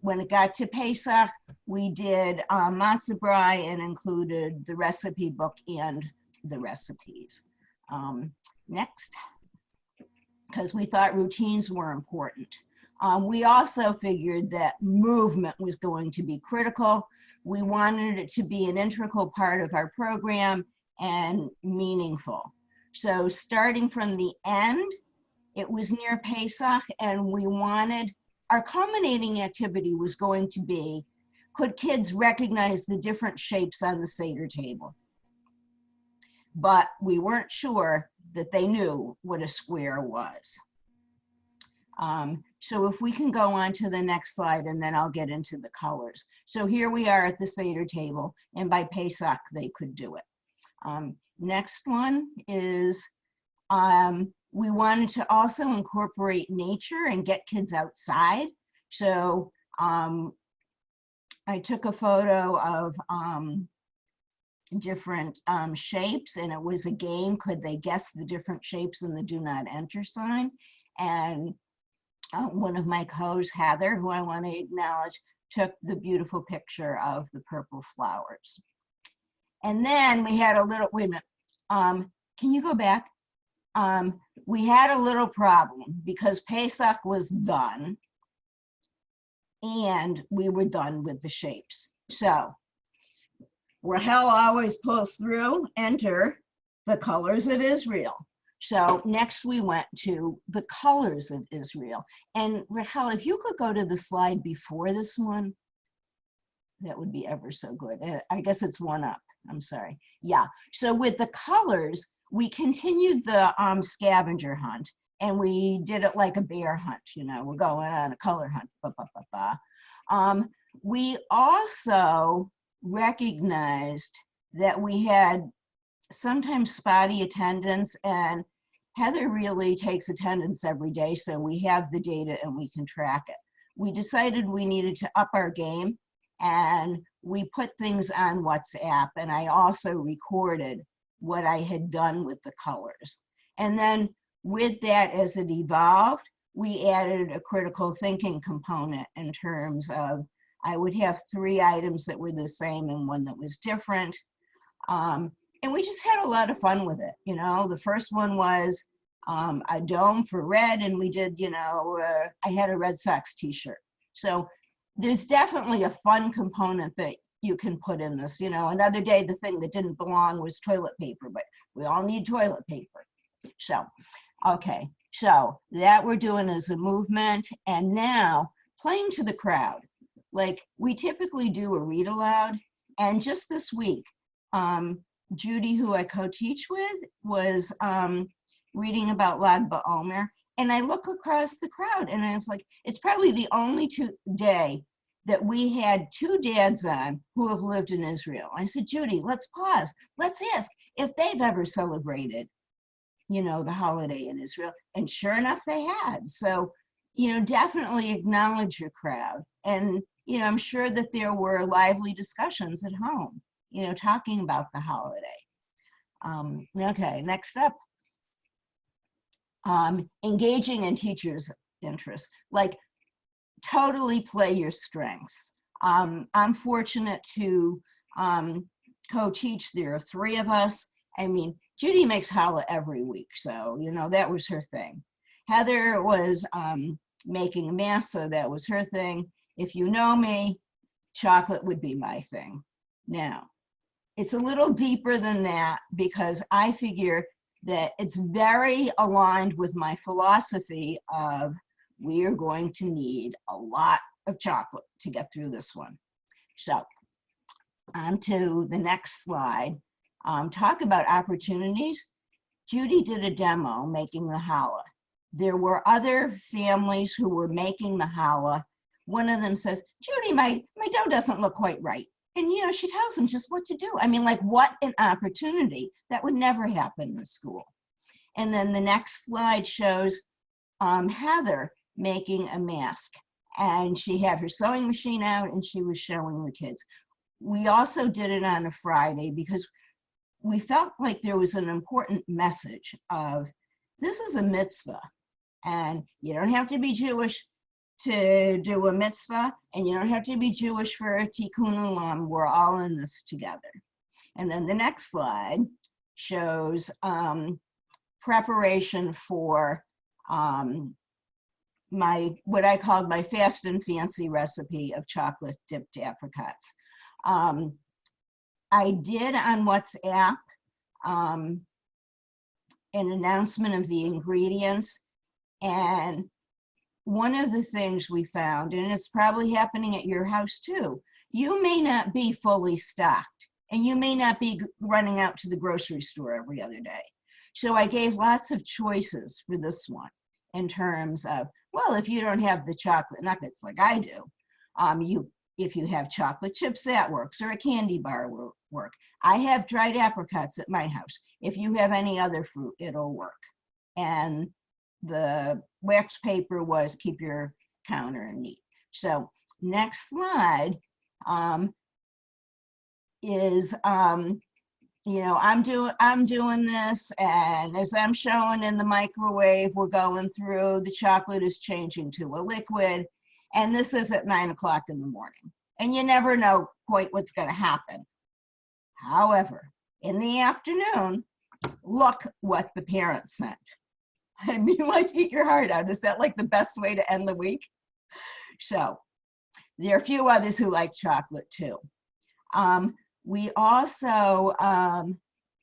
When it got to Pesach, we did matzah brai and included the recipe book and the recipes. Next, because we thought routines were important. We also figured that movement was going to be critical. We wanted it to be an integral part of our program and meaningful. So starting from the end, it was near Pesach, and we wanted, our culminating activity was going to be, could kids recognize the different shapes on the Seder table? But we weren't sure that they knew what a square was. So if we can go on to the next slide, and then I'll get into the colors. So here we are at the Seder table, and by Pesach, they could do it. Next one is, we wanted to also incorporate nature and get kids outside. So I took a photo of different shapes, and it was a game. Could they guess the different shapes in the do not enter sign? And one of my co-hosts, Heather, who I want to acknowledge, took the beautiful picture of the purple flowers. And then we had a little, wait a minute, can you go back? We had a little problem because Pesach was done and we were done with the shapes. So Rahel always pulls through, enter the colors of Israel. So next we went to the colors of Israel. And Rahel, if you could go to the slide before this one, that would be ever so good. I guess it's one up, I'm sorry. Yeah, so with the colors, we continued the scavenger hunt, and we did it like a bear hunt, you know, we're going on a color hunt. We also recognized that we had sometimes spotty attendance, and Heather really takes attendance every day, so we have the data and we can track it. We decided we needed to up our game, and we put things on WhatsApp, and I also recorded what I had done with the colors. And then with that, as it evolved, we added a critical thinking component in terms of I would have 3 items that were the same and 1 that was different. And we just had a lot of fun with it. You know, the first one was a dome for red, and we did, you know, I had a Red Sox t-shirt. So there's definitely a fun component that you can put in this. You know, another day, the thing that didn't belong was toilet paper, but we all need toilet paper. So, okay, so that we're doing as a movement. And now playing to the crowd. Like, we typically do a read aloud, and just this week, Judy, who I co-teach with, was reading about Lag BaOmer, and I look across the crowd and I was like, it's probably the only day that we had 2 dads on who have lived in Israel. I said, Judy, let's pause. Let's ask if they've ever celebrated, you know, the holiday in Israel. And sure enough, they had. So, you know, definitely acknowledge your crowd. And, you know, I'm sure that there were lively discussions at home, you know, talking about the holiday. Okay, next up. Engaging in teachers' interests. Like, totally play your strengths. I'm fortunate to co-teach. There are 3 of us. I mean, Judy makes challah every week, so, you know, that was her thing. Heather was making a mass, so that was her thing. If you know me, chocolate would be my thing. Now, it's a little deeper than that, because I figure that it's very aligned with my philosophy of we are going to need a lot of chocolate to get through this one. So on to the next slide. Talk about opportunities. Judy did a demo making the challah. There were other families who were making the challah. One of them says, Judy, my dough doesn't look quite right. And, you know, she tells them just what to do. I mean, like, what an opportunity. That would never happen in school. And then the next slide shows Heather making a mask. And she had her sewing machine out and she was showing the kids. We also did it on a Friday because we felt like there was an important message of, this is a mitzvah. And you don't have to be Jewish to do a mitzvah, and you don't have to be Jewish for a tikkun olam. We're all in this together. And then the next slide shows preparation for what I called my fast and fancy recipe of chocolate dipped apricots. I did on WhatsApp an announcement of the ingredients, and one of the things we found, and it's probably happening at your house too, you may not be fully stocked and you may not be running out to the grocery store every other day. So I gave lots of choices for this one in terms of, well, if you don't have the chocolate nuggets like I do, if you have chocolate chips, that works, or a candy bar will work. I have dried apricots at my house. If you have any other fruit, it'll work. And the wax paper was keep your counter neat. So next slide is, you know, I'm doing this, and as I'm showing in the microwave, we're going through, the chocolate is changing to a liquid, and this is at 9 o'clock in the morning. And you never know quite what's going to happen. However, in the afternoon, look what the parents sent. I mean, like, eat your heart out. Is that like the best way to end the week? So there are a few others who like chocolate too. We also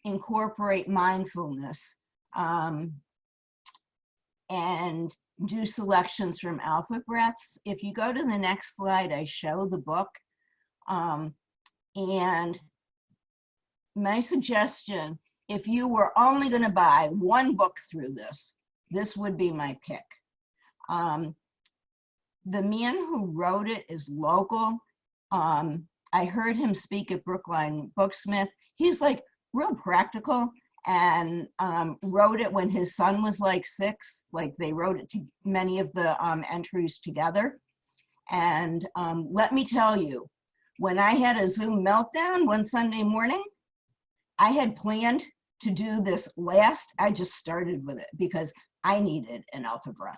incorporate mindfulness and do selections from alpha breaths. If you go to the next slide, I show the book. And my suggestion, if you were only going to buy one book through this, this would be my pick. The man who wrote it is local. I heard him speak at Brookline Booksmith. He's like real practical, and wrote it when his son was like 6. Like, they wrote it to many of the entries together. And let me tell you, when I had a Zoom meltdown one Sunday morning, I had planned to do this last. I just started with it because I needed an alpha breath.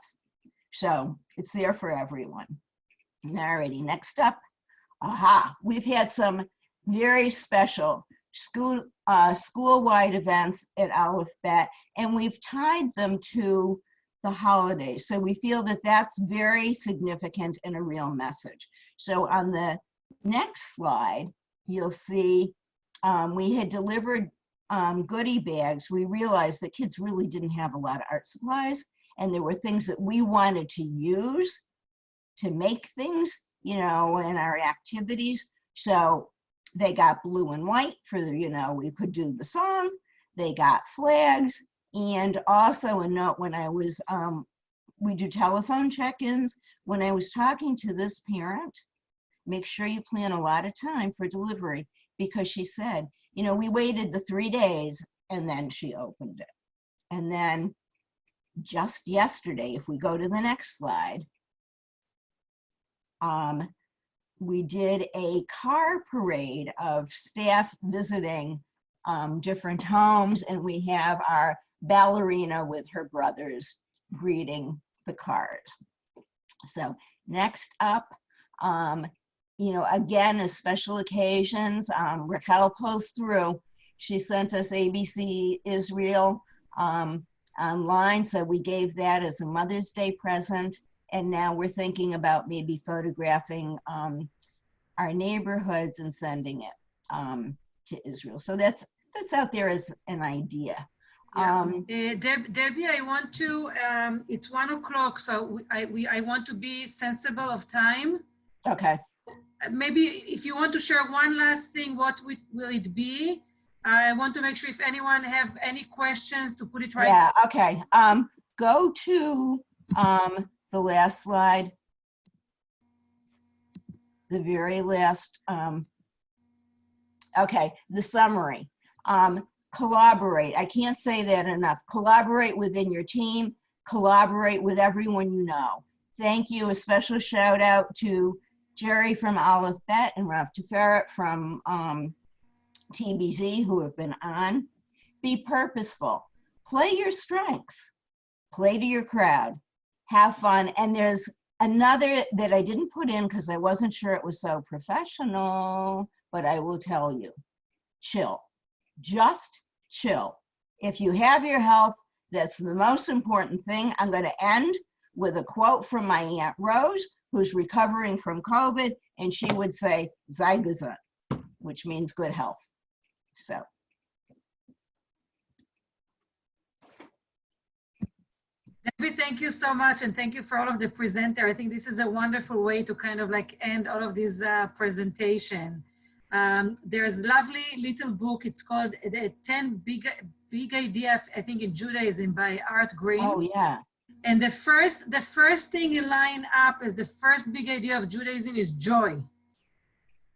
So it's there for everyone. Alrighty, next up, we've had some very special school-wide events at Aleph Bet, and we've tied them to the holidays. So we feel that that's very significant and a real message. So on the next slide, you'll see we had delivered goodie bags. We realized that kids really didn't have a lot of art supplies, and there were things that we wanted to use to make things, you know, in our activities. So they got blue and white for, you know, we could do the song. They got flags, and also a note when I was, we do telephone check-ins. When I was talking to this parent, make sure you plan a lot of time for delivery, because she said, you know, we waited the 3 days and then she opened it. And then just yesterday, if we go to the next slide, we did a car parade of staff visiting different homes, and we have our ballerina with her brothers greeting the cars. So next up, you know, again, as special occasions, Raquel pulls through. She sent us ABC Israel online, so we gave that as a Mother's Day present. And now we're thinking about maybe photographing our neighborhoods and sending it to Israel. So that's out there as an idea. Yeah. Debbie, I want to, it's 1 o'clock, so I want to be sensible of time. Okay. Maybe if you want to share one last thing, what will it be? I want to make sure if anyone have any questions to put it right. Yeah, okay. Go to the last slide. The very last, okay, the summary. Collaborate, I can't say that enough. Collaborate within your team, collaborate with everyone you know. Thank you, a special shout out to Jerry from Aleph Bet and Rav Teferet from TBZ who have been on. Be purposeful, play your strengths, play to your crowd, have fun. And there's another that I didn't put in because I wasn't sure it was so professional, but I will tell you, chill, just chill. If you have your health, that's the most important thing. I'm going to end with a quote from my Aunt Rose, who's recovering from COVID, and she would say, sei gesund, which means good health. So. Debbie, thank you so much, and thank you for all of the presenter. I think this is a wonderful way to kind of like end all of this presentation. There's a lovely little book. It's called The 10 Big Ideas, I think, in Judaism by Art Green. Oh, yeah. And the first thing in line up as the first big idea of Judaism is joy.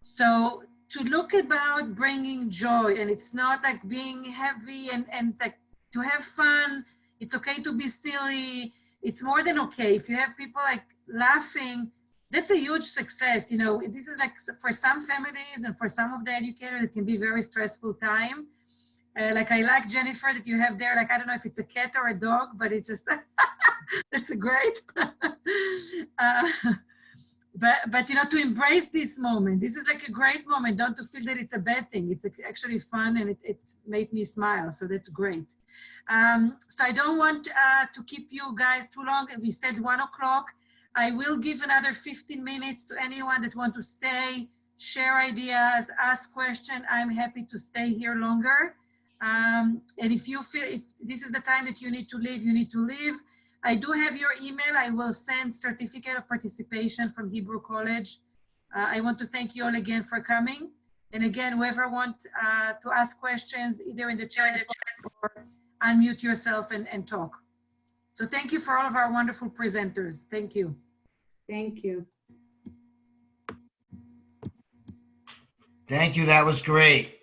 So to look about bringing joy, and it's not like being heavy and like to have fun. It's okay to be silly. It's more than okay. If you have people like laughing, that's a huge success. You know, this is like for some families and for some of the educators, it can be a very stressful time. Like I like Jennifer that you have there. Like, I don't know if it's a cat or a dog, but it just, that's a great. But you know, to embrace this moment, this is like a great moment. Don't to feel that it's a bad thing. It's actually fun, and it made me smile. So that's great. So I don't want to keep you guys too long. We said 1 o'clock. I will give another 15 minutes to anyone that want to stay, share ideas, ask questions. I'm happy to stay here longer. And if you feel, if this is the time that you need to leave, you need to leave. I do have your email. I will send certificate of participation from Hebrew College. I want to thank you all again for coming. And again, whoever wants to ask questions, either in the chat or unmute yourself and talk. So thank you for all of our wonderful presenters. Thank you. Thank you. Thank you. That was great.